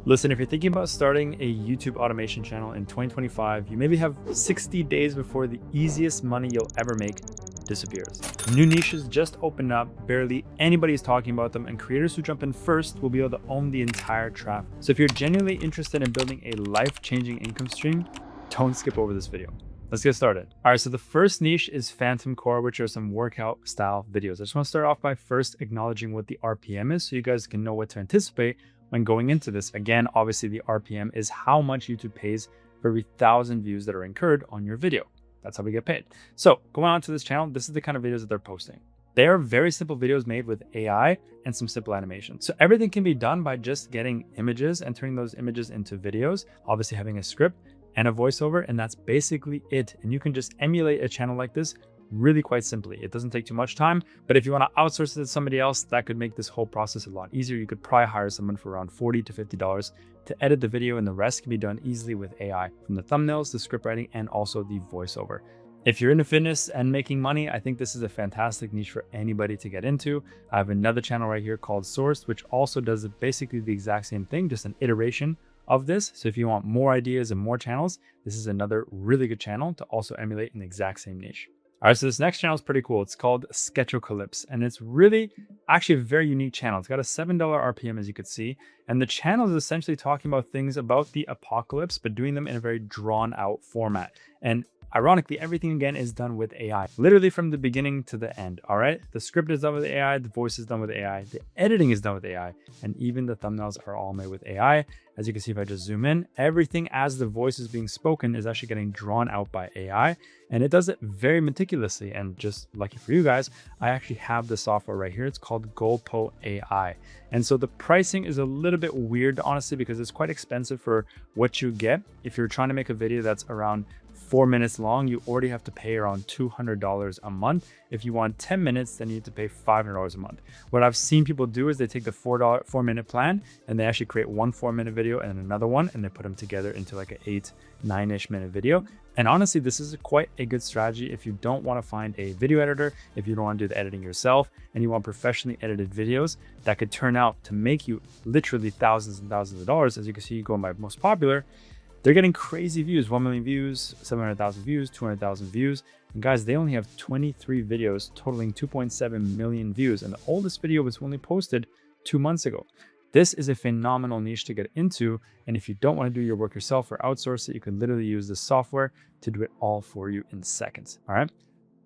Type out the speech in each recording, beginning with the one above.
Listen, if you're thinking about starting a YouTube automation channel in 2025, you maybe have 60 days before the easiest money you'll ever make disappears. New niches just opened up, barely anybody is talking about them, and creators who jump in first will be able to own the entire traffic. So if you're genuinely interested in building a life-changing income stream, don't skip over this video. Let's get started. All right, so the first niche is phantom core, which are some workout style videos. I just want to start off by first acknowledging what the RPM is so you guys can know what to anticipate when going into this. Again, obviously the RPM is how much YouTube pays for every 1,000 views that are incurred on your video. That's how we get paid. So going on to this channel, this is the kind of videos that they're posting. They are very simple videos made with AI and some simple animation. So everything can be done by just getting images and turning those images into videos, obviously having a script and a voiceover, and that's basically it. And you can just emulate a channel like this really quite simply. It doesn't take too much time, but if you want to outsource it to somebody else, that could make this whole process a lot easier. You could probably hire someone for around $40 to $50 to edit the video, and the rest can be done easily with AI, from the thumbnails, the script writing, and also the voiceover. If you're into fitness and making money, I think this is a fantastic niche for anybody to get into. I have another channel right here called Sourced, which also does basically the exact same thing, just an iteration of this. So if you want more ideas and more channels, this is another really good channel to also emulate in the exact same niche. All right, so this next channel is pretty cool. It's called Sketchocalypse, and it's really actually a very unique channel. It's got a $7 RPM, as you could see, and the channel is essentially talking about things about the apocalypse, but doing them in a very drawn out format. And ironically, everything again is done with AI, literally from the beginning to the end. All right, the script is done with AI, the voice is done with AI, the editing is done with AI, and even the thumbnails are all made with AI. As you can see, if I just zoom in, everything as the voice is being spoken is actually getting drawn out by AI, and it does it very meticulously. And just lucky for you guys, I actually have the software right here. It's called Gulpo AI. And so the pricing is a little bit weird, honestly, because it's quite expensive for what you get. If you're trying to make a video that's around 4 minutes long, you already have to pay around $200 a month. If you want 10 minutes, then you need to pay $500 a month. What I've seen people do is they take the 4-minute plan and they actually create one 4-minute video and another one, and they put them together into like an 8-9-ish minute video. And honestly, this is quite a good strategy if you don't want to find a video editor, if you don't want to do the editing yourself, and you want professionally edited videos that could turn out to make you literally thousands and thousands of dollars. As you can see, going by most popular, they're getting crazy views, 1 million views, 700,000 views, 200,000 views. And guys, they only have 23 videos totaling 2.7 million views. And the oldest video was only posted 2 months ago. This is a phenomenal niche to get into. And if you don't want to do your work yourself or outsource it, you can literally use this software to do it all for you in seconds. All right,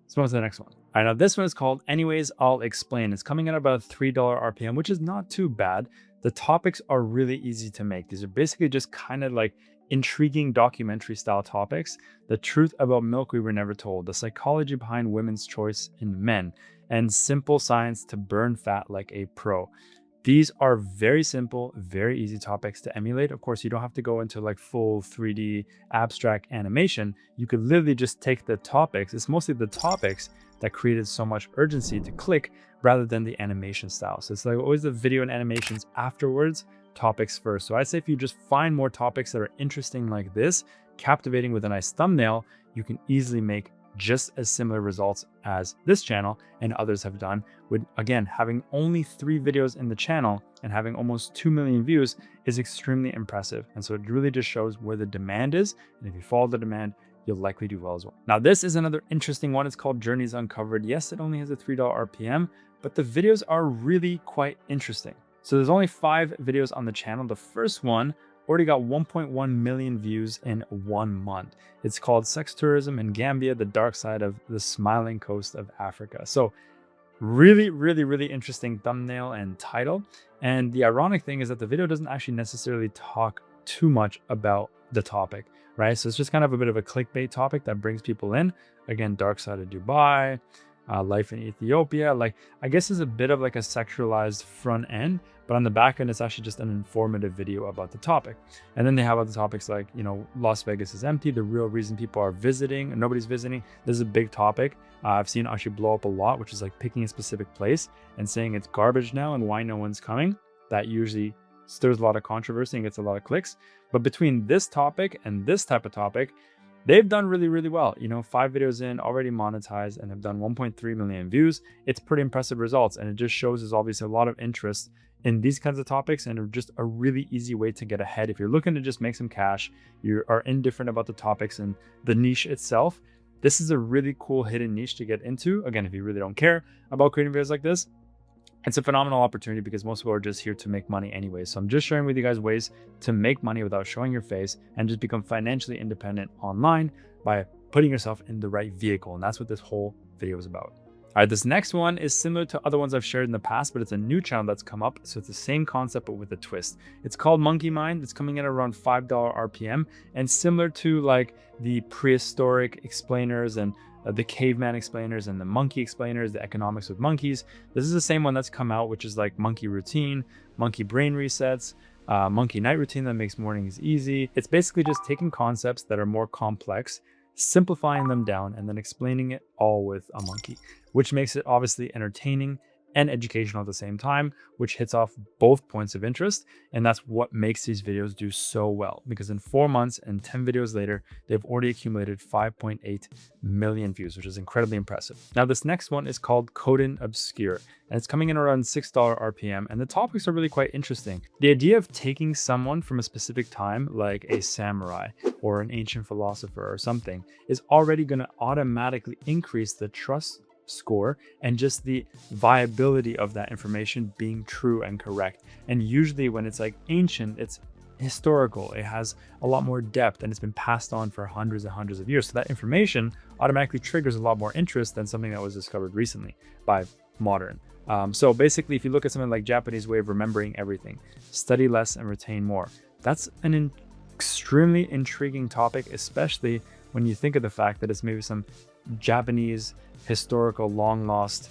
let's move on to the next one. All right, now this one is called Anyways, I'll Explain. It's coming at about $3 RPM, which is not too bad. The topics are really easy to make. These are basically just kind of like intriguing documentary style topics. The truth about milk we were never told, the psychology behind women's choice in men, and simple science to burn fat like a pro. These are very simple, very easy topics to emulate. Of course, you don't have to go into like full 3D abstract animation. You could literally just take the topics. It's mostly the topics that created so much urgency to click rather than the animation style. So it's like always the video and animations afterwards, topics first. So I say if you just find more topics that are interesting like this, captivating with a nice thumbnail, you can easily make just as similar results as this channel and others have done. With, again, having only 3 videos in the channel and having almost 2 million views is extremely impressive. And so it really just shows where the demand is. And if you follow the demand, you'll likely do well as well. Now, this is another interesting one. It's called Journeys Uncovered. Yes, it only has a $3 RPM, but the videos are really quite interesting. So there's only 5 videos on the channel. The first one already got 1.1 million views in 1 month. It's called Sex Tourism in Gambia, the Dark Side of the Smiling Coast of Africa. So really interesting thumbnail and title. And the ironic thing is that the video doesn't actually necessarily talk too much about the topic, right? So it's just kind of a bit of a clickbait topic that brings people in. Again, Dark Side of Dubai, life in Ethiopia. Like, I guess is a bit of like a sexualized front end, but on the back end, it's actually just an informative video about the topic. And then they have other topics like, you know, Las Vegas is empty, the real reason people are visiting and nobody's visiting. This is a big topic. I've seen actually blow up a lot, which is like picking a specific place and saying it's garbage now and why no one's coming. That usually stirs a lot of controversy and gets a lot of clicks. But between this topic and this type of topic, they've done really, really well. You know, 5 videos in, already monetized, and have done 1.3 million views. It's pretty impressive results. And it just shows there's obviously a lot of interest in these kinds of topics, and just a really easy way to get ahead. If you're looking to just make some cash, you are indifferent about the topics and the niche itself, this is a really cool hidden niche to get into. Again, if you really don't care about creating videos like this, it's a phenomenal opportunity because most people are just here to make money anyway. So I'm just sharing with you guys ways to make money without showing your face and just become financially independent online by putting yourself in the right vehicle. And that's what this whole video is about. All right, this next one is similar to other ones I've shared in the past, but it's a new channel that's come up. So it's the same concept, but with a twist. It's called Monkey Mind. It's coming in around $5 RPM, and similar to like the prehistoric explainers and the caveman explainers and the monkey explainers, the economics with monkeys. This is the same one that's come out, which is like monkey routine, monkey brain resets, monkey night routine that makes mornings easy. It's basically just taking concepts that are more complex, simplifying them down, and then explaining it all with a monkey, which makes it obviously entertaining and educational at the same time, which hits off both points of interest. And that's what makes these videos do so well, because in 4 months and 10 videos later, they've already accumulated 5.8 million views, which is incredibly impressive. Now, this next one is called Koden Obscure, and it's coming in around $6 RPM, and the topics are really quite interesting. The idea of taking someone from a specific time, like a samurai or an ancient philosopher or something, is already going to automatically increase the trust score and just the viability of that information being true and correct. And usually when it's like ancient, it's historical, it has a lot more depth, and it's been passed on for hundreds and hundreds of years. So that information automatically triggers a lot more interest than something that was discovered recently by modern. So basically, if you look at something like Japanese way of remembering everything, study less and retain more, that's an extremely intriguing topic, especially when you think of the fact that it's maybe some Japanese historical long lost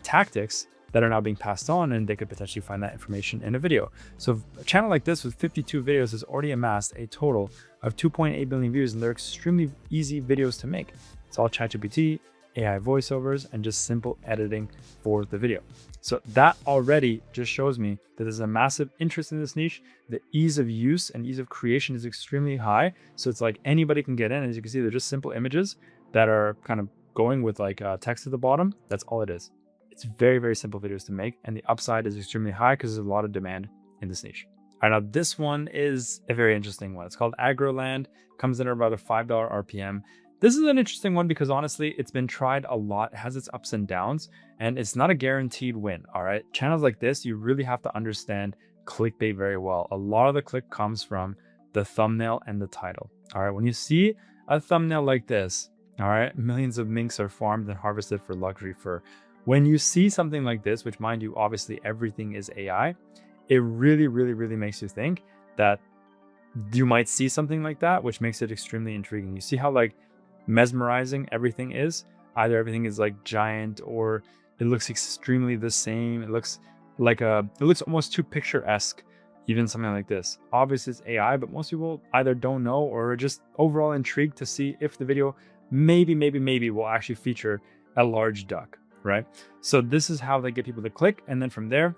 tactics that are now being passed on, and they could potentially find that information in a video. So a channel like this with 52 videos has already amassed a total of 2.8 billion views, and they're extremely easy videos to make. It's all ChatGPT, AI voiceovers, and just simple editing for the video. So that already just shows me that there's a massive interest in this niche. The ease of use and ease of creation is extremely high. So it's like anybody can get in. As you can see, they're just simple images that are kind of going with like text at the bottom. That's all it is. It's very, very simple videos to make, and the upside is extremely high because there's a lot of demand in this niche. All right, now this one is a very interesting one. It's called Agroland, comes in at about a $5 RPM. This is an interesting one because honestly, it's been tried a lot, it has its ups and downs, and it's not a guaranteed win, all right? Channels like this, you really have to understand clickbait very well. A lot of the click comes from the thumbnail and the title, all right? When you see a thumbnail like this, all right, millions of minks are farmed and harvested for luxury fur. When you see something like this, which mind you, obviously everything is AI, it really, really, really makes you think that you might see something like that, which makes it extremely intriguing. You see how like mesmerizing everything is? Either everything is like giant, or it looks extremely the same. It looks almost too picturesque, even something like this. Obviously it's AI, but most people either don't know or are just overall intrigued to see if the video maybe will actually feature a large duck, right? So this is how they get people to click, and then from there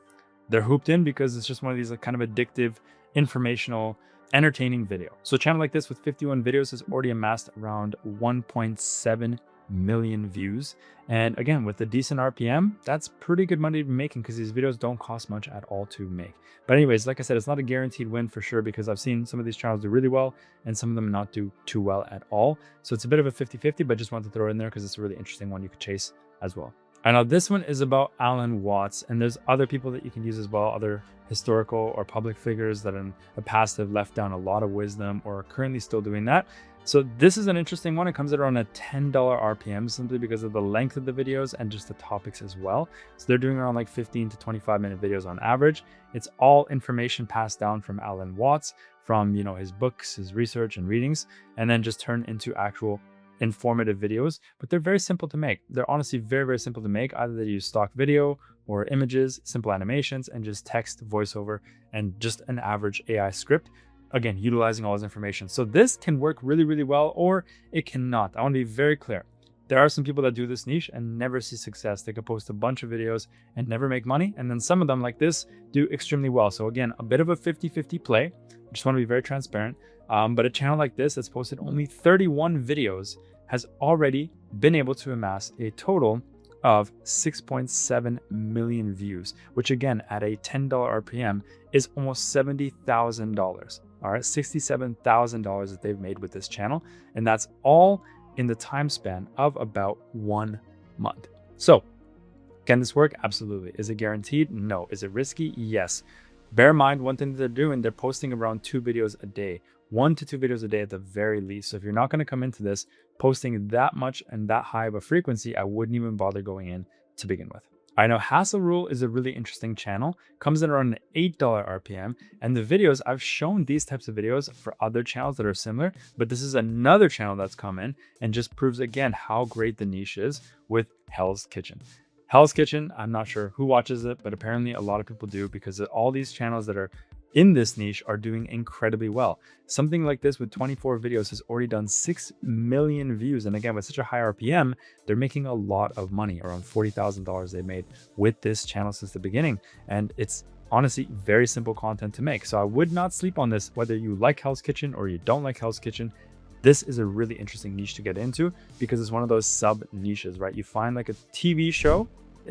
they're hooped in because it's just one of these like kind of addictive, informational, entertaining video. So a channel like this with 51 videos has already amassed around 1.7 million views, and again with a decent RPM, that's pretty good money to be making because these videos don't cost much at all to make. But anyways, like I said, it's not a guaranteed win for sure, because I've seen some of these channels do really well and some of them not do too well at all. So it's a bit of a 50-50, but just wanted to throw it in there because it's a really interesting one you could chase as well. And now this one is about Alan Watts, and there's other people that you can use as well, other historical or public figures that in the past have left down a lot of wisdom or are currently still doing that. So this is an interesting one. It comes at around a $10 RPM simply because of the length of the videos and just the topics as well. So they're doing around like 15 to 25 minute videos on average. It's all information passed down from Alan Watts, from his books, his research and readings, and then just turned into actual informative videos. But they're very simple to make. They're honestly very, very simple to make. Either they use stock video or images, simple animations, and just text, voiceover, and just an average AI script. Again, utilizing all this information. So this can work really, really well, or it cannot. I want to be very clear. There are some people that do this niche and never see success. They could post a bunch of videos and never make money. And then some of them like this do extremely well. So again, a bit of a 50-50 play. Just want to be very transparent. But a channel like this that's posted only 31 videos has already been able to amass a total of 6.7 million views, which again, at a $10 RPM is almost $70,000. All right, $67,000 that they've made with this channel. And that's all in the time span of about 1 month. So can this work? Absolutely. Is it guaranteed? No. Is it risky? Yes. Bear in mind, one thing that they're doing, they're posting around 2 videos a day, 1 to 2 videos a day at the very least. So if you're not going to come into this posting that much and that high of a frequency, I wouldn't even bother going in to begin with. I know Hassel Rule is a really interesting channel, comes in around an $8 RPM, and the videos, I've shown these types of videos for other channels that are similar, but this is another channel that's come in and just proves again how great the niche is with Hell's Kitchen. Hell's Kitchen, I'm not sure who watches it, but apparently a lot of people do, because all these channels that are in this niche are doing incredibly well. Something like this with 24 videos has already done 6 million views. And again, with such a high RPM, they're making a lot of money, around $40,000 they made with this channel since the beginning. And it's honestly very simple content to make. So I would not sleep on this, whether you like Hell's Kitchen or you don't like Hell's Kitchen. This is a really interesting niche to get into because it's one of those sub niches, right? You find like a TV show,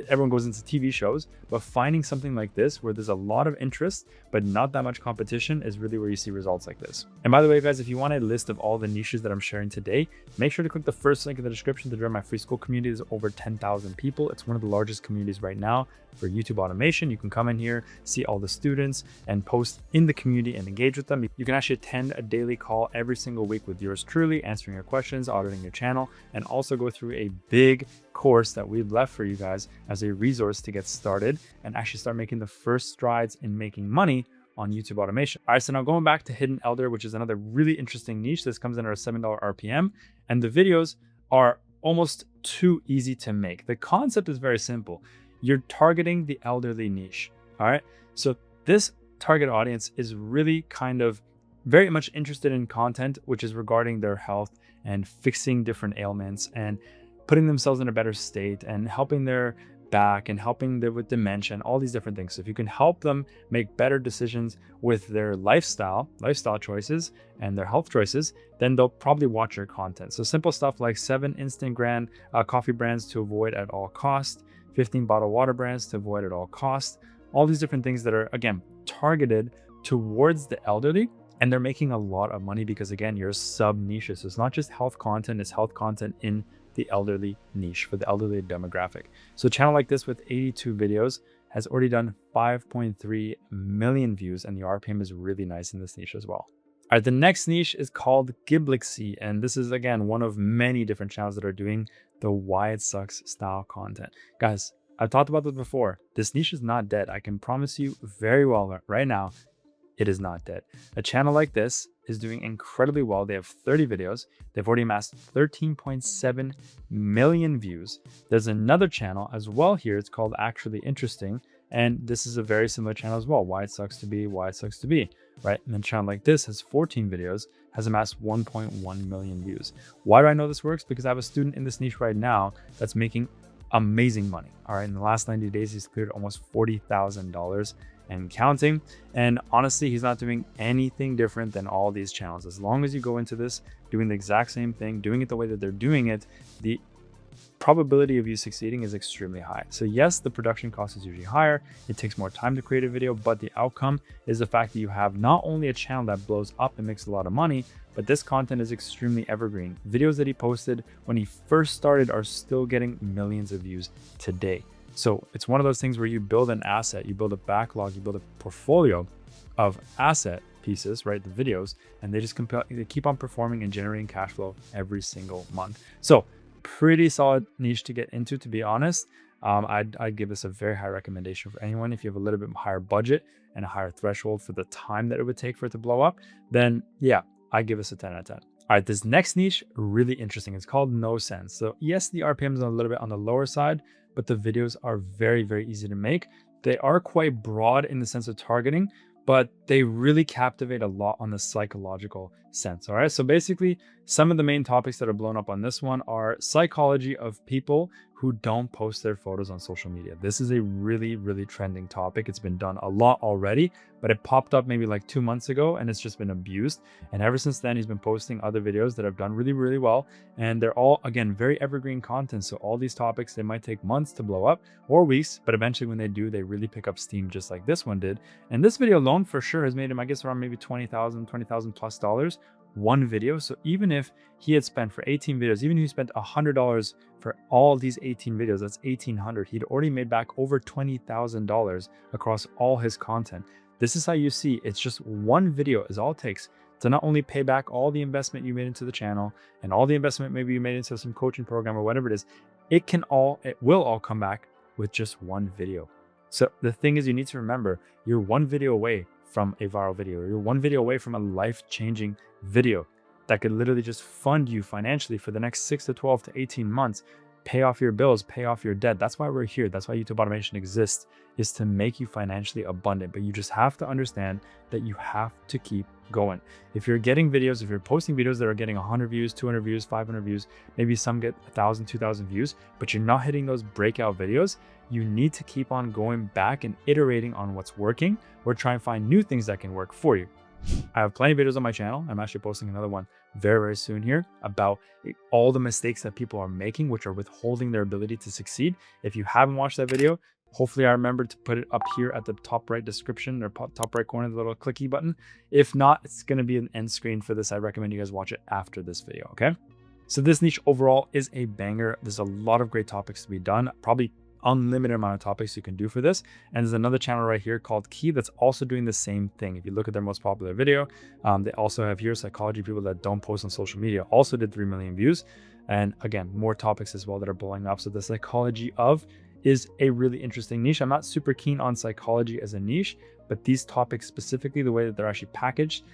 everyone goes into TV shows, but finding something like this where there's a lot of interest but not that much competition is really where you see results like this. And by the way, guys, if you want a list of all the niches that I'm sharing today, make sure to click the first link in the description to join my free school community. There's over 10,000 people. It's one of the largest communities right now for YouTube automation. You can come in here, see all the students and post in the community and engage with them. You can actually attend a daily call every single week with yours truly, answering your questions, auditing your channel, and also go through a big course that we've left for you guys as a resource to get started and actually start making the first strides in making money on YouTube automation. All right, so now going back to Hidden Elder, which is another really interesting niche. This comes in at a $7 RPM, and the videos are almost too easy to make. The concept is very simple. You're targeting the elderly niche. All right, so this target audience is really kind of very much interested in content which is regarding their health and fixing different ailments and putting themselves in a better state and helping their back and helping them with dementia and all these different things. So if you can help them make better decisions with their lifestyle choices and their health choices, then they'll probably watch your content. So simple stuff like 7 instant coffee brands to avoid at all costs, 15 bottled water brands to avoid at all costs, all these different things that are, again, targeted towards the elderly. And they're making a lot of money because, again, you're sub niches. So it's not just health content, it's health content in the elderly niche for the elderly demographic. So a channel like this with 82 videos has already done 5.3 million views, and the RPM is really nice in this niche as well. All right, the next niche is called Giblixie, and this is, again, one of many different channels that are doing the Why It Sucks style content. Guys, I've talked about this before. This niche is not dead. I can promise you very well right now, it is not dead. A channel like this is doing incredibly well. They have 30 videos. They've already amassed 13.7 million views. There's another channel as well here. It's called Actually Interesting. And this is a very similar channel as well. Why It Sucks to Be, Why It Sucks to Be, right? And then a channel like this has 14 videos, has amassed 1.1 million views. Why do I know this works? Because I have a student in this niche right now that's making amazing money. All right, in the last 90 days, he's cleared almost $40,000 and counting. And honestly, he's not doing anything different than all these channels. As long as you go into this doing the exact same thing, doing it the way that they're doing it, the probability of you succeeding is extremely high. So yes, the production cost is usually higher. It takes more time to create a video, but the outcome is the fact that you have not only a channel that blows up and makes a lot of money, but this content is extremely evergreen. Videos that he posted when he first started are still getting millions of views today. So it's one of those things where you build an asset, you build a backlog, you build a portfolio of asset pieces, right? The videos, and they keep on performing and generating cash flow every single month. So pretty solid niche to get into, to be honest. I'd give this a very high recommendation for anyone. If you have a little bit higher budget and a higher threshold for the time that it would take for it to blow up, then yeah, I give this a 10 out of 10. All right, this next niche, really interesting. It's called No Sense. So yes, the RPM is a little bit on the lower side, but the videos are very, very easy to make. They are quite broad in the sense of targeting, but they really captivate a lot on the psychological sense. All right, so basically some of the main topics that are blown up on this one are psychology of people who don't post their photos on social media. This is a really, really trending topic. It's been done a lot already, but it popped up maybe like 2 months ago and it's just been abused. And ever since then, he's been posting other videos that have done really, really well. And they're all, again, very evergreen content. So all these topics, they might take months to blow up or weeks, but eventually when they do, they really pick up steam just like this one did. And this video alone for sure has made him, I guess, around maybe $20,000 plus dollars. One video. So even if he had spent for 18 videos, even if he spent $100 for all these 18 videos, that's 1,800. He'd already made back over $20,000 across all his content. This is how you see it's just one video is all it takes to not only pay back all the investment you made into the channel and all the investment maybe you made into some coaching program or whatever it is, it will all come back with just one video. So the thing is, you need to remember, you're one video away from a viral video. You're one video away from a life-changing video that could literally just fund you financially for the next 6 to 12 to 18 months, pay off your bills, pay off your debt. That's why we're here. That's why YouTube automation exists, is to make you financially abundant. But you just have to understand that you have to keep going. If you're getting videos, if you're posting videos that are getting 100 views, 200 views, 500 views, maybe some get 1,000, 2,000 views, but you're not hitting those breakout videos, you need to keep on going back and iterating on what's working or try and find new things that can work for you. I have plenty of videos on my channel. I'm actually posting another one very, very soon here about all the mistakes that people are making, which are withholding their ability to succeed. If you haven't watched that video, hopefully I remember to put it up here at the top right description or top right corner, the little clicky button. If not, it's going to be an end screen for this. I recommend you guys watch it after this video, okay? So this niche overall is a banger. There's a lot of great topics to be done. Probably unlimited amount of topics you can do for this. And there's another channel right here called Key that's also doing the same thing. If you look at their most popular video, they also have here psychology people that don't post on social media, also did 3 million views. And again, more topics as well that are blowing up. So the psychology of is a really interesting niche. I'm not super keen on psychology as a niche, but these topics specifically, the way that they're actually packaged,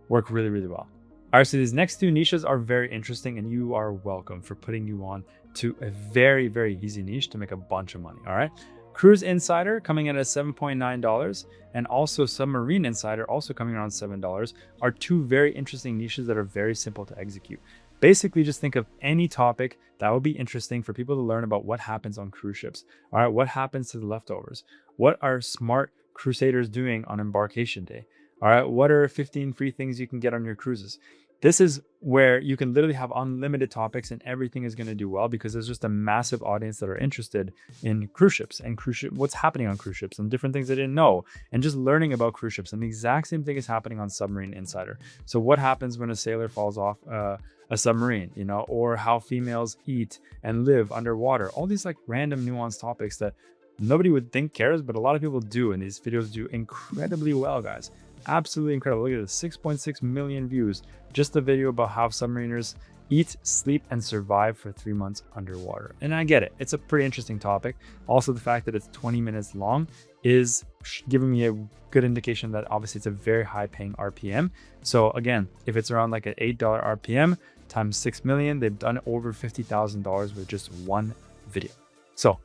work really, really well. All right, so these next two niches are very interesting, and you are welcome for putting you on to a very, very easy niche to make a bunch of money. All right, Cruise Insider coming in at $7.9 and also Submarine Insider also coming around $7 are two very interesting niches that are very simple to execute. Basically, just think of any topic that would be interesting for people to learn about what happens on cruise ships. All right, what happens to the leftovers? What are smart crusaders doing on embarkation day? All right, what are 15 free things you can get on your cruises? This is where you can literally have unlimited topics and everything is going to do well because there's just a massive audience that are interested in cruise ships and what's happening on cruise ships and different things they didn't know and just learning about cruise ships. And the exact same thing is happening on Submarine Insider. So what happens when a sailor falls off a submarine, you know, or how females eat and live underwater, all these like random nuanced topics that nobody would think cares, but a lot of people do. And these videos do incredibly well, guys. Absolutely incredible. Look at this, 6.6 million views. Just a video about how submariners eat, sleep, and survive for 3 months underwater. And I get it. It's a pretty interesting topic. Also, the fact that it's 20 minutes long is giving me a good indication that obviously it's a very high paying RPM. So again, if it's around like an $8 RPM times 6 million, they've done over $50,000 with just one video. So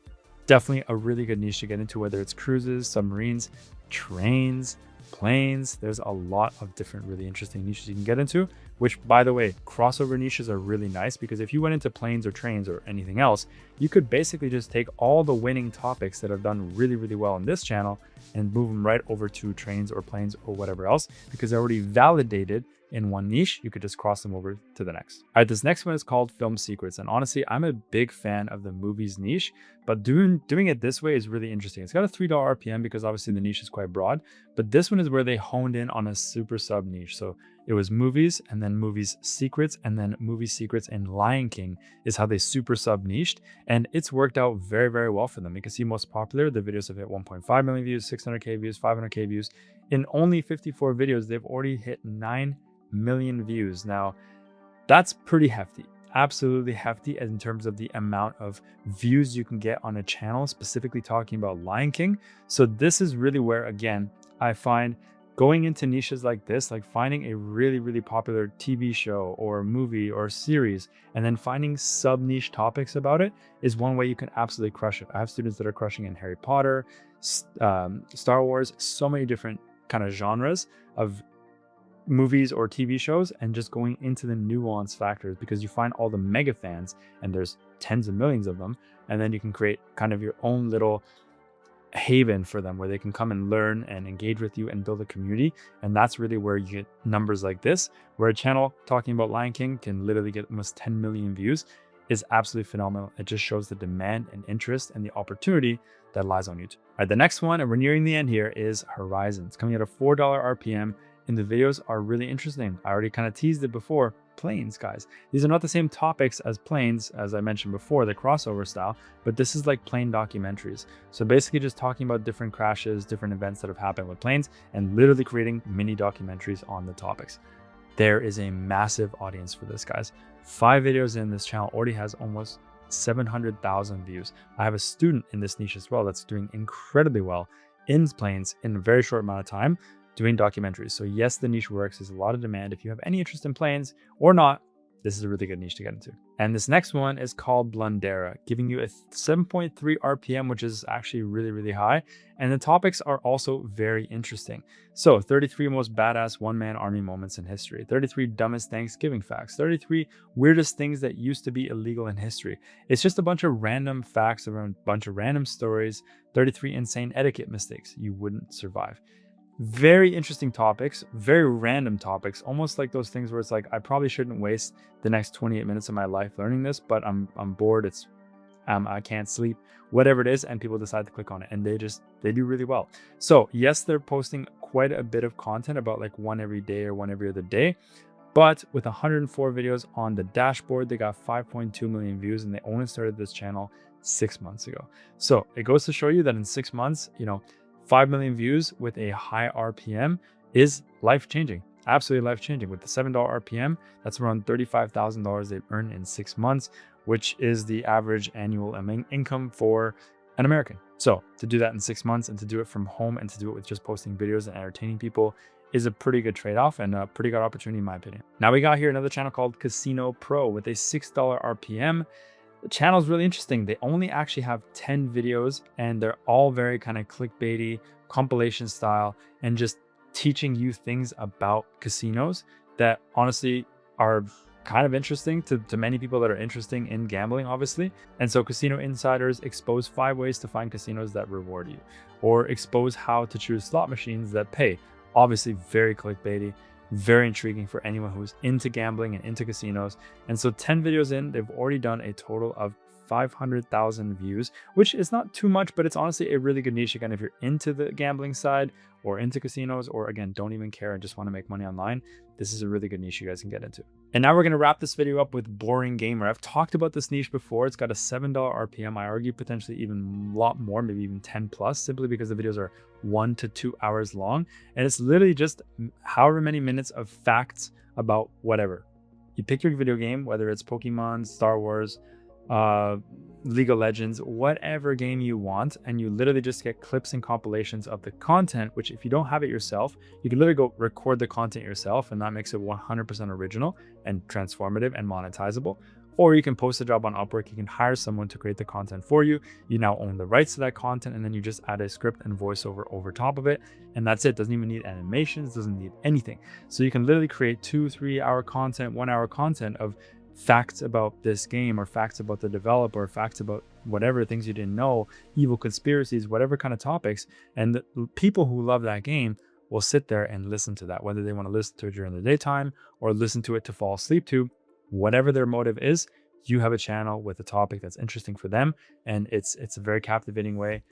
definitely a really good niche to get into, whether it's cruises, submarines, trains, planes. There's a lot of different really interesting niches you can get into, which, by the way, crossover niches are really nice because if you went into planes or trains or anything else, you could basically just take all the winning topics that have done really, really well on this channel and move them right over to trains or planes or whatever else because they're already validated in one niche. You could just cross them over to the next. All right, this next one is called Film Secrets. And honestly, I'm a big fan of the movies niche, but doing it this way is really interesting. It's got a $3 RPM because obviously the niche is quite broad, but this one is where they honed in on a super sub niche. So it was movies and then movies secrets and then movie secrets and Lion King is how they super sub niched. And it's worked out very, very well for them. You can see most popular, the videos have hit 1.5 million views, 600K views, 500K views. In only 54 videos, they've already hit 9 million views. Now, that's pretty hefty. Absolutely hefty in terms of the amount of views you can get on a channel, specifically talking about Lion King. So this is really where, again, I find going into niches like this, like finding a really, really popular TV show or movie or series, and then finding sub-niche topics about it is one way you can absolutely crush it. I have students that are crushing in Harry Potter, Star Wars, so many different kind of genres of movies or TV shows and just going into the nuance factors, because you find all the mega fans and there's tens of millions of them. And then you can create kind of your own little haven for them where they can come and learn and engage with you and build a community. And that's really where you get numbers like this, where a channel talking about Lion King can literally get almost 10 million views is absolutely phenomenal. It just shows the demand and interest and the opportunity that lies on YouTube. All right, the next one, and we're nearing the end here, is Horizons, coming at a $4 RPM. And the videos are really interesting. I already kind of teased it before. Planes, guys. These are not the same topics as planes, as I mentioned before, the crossover style, but this is like plane documentaries. So basically just talking about different crashes, different events that have happened with planes, and literally creating mini documentaries on the topics. There is a massive audience for this, guys. 5 videos in, this channel already has almost 700,000 views. I have a student in this niche as well that's doing incredibly well in planes in a very short amount of time, doing documentaries. So yes, the niche works. There's a lot of demand. If you have any interest in planes or not, this is a really good niche to get into. And this next one is called Blundera, giving you a 7.3 RPM, which is actually really, really high. And the topics are also very interesting. So 33 most badass one-man army moments in history, 33 dumbest Thanksgiving facts, 33 weirdest things that used to be illegal in history. It's just a bunch of random facts around a bunch of random stories, 33 insane etiquette mistakes you wouldn't survive. Very interesting topics, very random topics, almost like those things where it's like, I probably shouldn't waste the next 28 minutes of my life learning this, but I'm bored, I can't sleep, whatever it is, and people decide to click on it, and they do really well. So yes, they're posting quite a bit of content, about like one every day or one every other day, but with 104 videos on the dashboard, they got 5.2 million views, and they only started this channel 6 months ago. So it goes to show you that in 6 months, 5 million views with a high RPM is life-changing, absolutely life-changing. With the $7 RPM, that's around $35,000 they've earned in 6 months, which is the average annual income for an American. So to do that in 6 months, and to do it from home, and to do it with just posting videos and entertaining people, is a pretty good trade-off and a pretty good opportunity in my opinion. Now we got here another channel called Casino Pro with a $6 RPM. The channel is really interesting. They only actually have 10 videos, and they're all very kind of clickbaity, compilation style, and just teaching you things about casinos that honestly are kind of interesting to many people that are interested in gambling, obviously. And so Casino Insiders expose 5 ways to find casinos that reward you, or expose how to choose slot machines that pay. Obviously very clickbaity, very intriguing for anyone who's into gambling and into casinos. And so 10 videos in, they've already done a total of 500,000 views, which is not too much, but it's honestly a really good niche. Again, if you're into the gambling side or into casinos, or again, don't even care and just want to make money online, this is a really good niche you guys can get into. And now we're going to wrap this video up with Boring Gamer. I've talked about this niche before. It's got a $7 RPM. I argue potentially even a lot more, maybe even 10 plus, simply because the videos are 1 to 2 hours long. And it's literally just however many minutes of facts about whatever. You pick your video game, whether it's Pokemon, Star Wars, League of Legends, whatever game you want, and you literally just get clips and compilations of the content, which if you don't have it yourself, you can literally go record the content yourself, and that makes it 100% original and transformative and monetizable. Or you can post a job on Upwork. You can hire someone to create the content for you. You now own the rights to that content, and then you just add a script and voiceover over top of it, and that's it. Doesn't even need animations, doesn't need anything. So you can literally create 2-3 hour content, 1 hour content of facts about this game, or facts about the developer, or facts about whatever things you didn't know, evil conspiracies, whatever kind of topics. And the people who love that game will sit there and listen to that, whether they want to listen to it during the daytime or listen to it to fall asleep to. Whatever their motive is, you have a channel with a topic that's interesting for them, and it's a very captivating way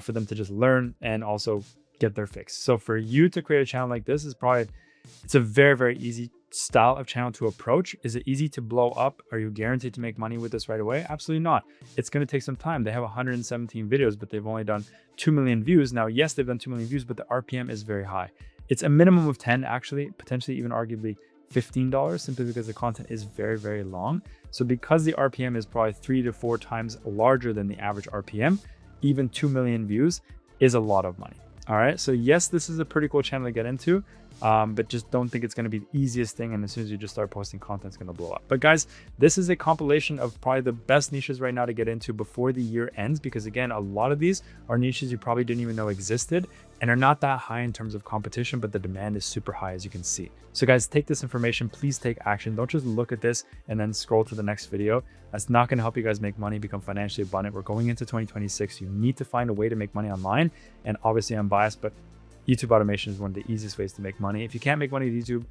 for them to just learn and also get their fix. So for you to create a channel like this it's a very, very easy style of channel to approach. Is it easy to blow up? Are you guaranteed to make money with this right away? Absolutely not. It's going to take some time. They have 117 videos, but they've only done 2 million views. Now, yes, they've done 2 million views, but the RPM is very high. It's a minimum of 10, actually, potentially even arguably $15, simply because the content is very, very long. So because the RPM is probably 3 to 4 times larger than the average RPM, even 2 million views is a lot of money. All right, so yes, this is a pretty cool channel to get into, but just don't think it's going to be the easiest thing. And as soon as you just start posting content, it's going to blow up. But guys, this is a compilation of probably the best niches right now to get into before the year ends, because again, a lot of these are niches you probably didn't even know existed and are not that high in terms of competition, but the demand is super high, as you can see. So guys, take this information, please take action. Don't just look at this and then scroll to the next video. That's not going to help you guys make money, become financially abundant. We're going into 2026. You need to find a way to make money online. And obviously I'm biased, but YouTube automation is one of the easiest ways to make money. If you can't make money with YouTube,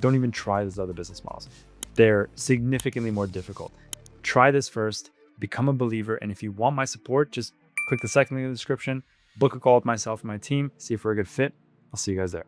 don't even try these other business models. They're significantly more difficult. Try this first, become a believer. And if you want my support, just click the second link in the description, book a call with myself and my team, see if we're a good fit. I'll see you guys there.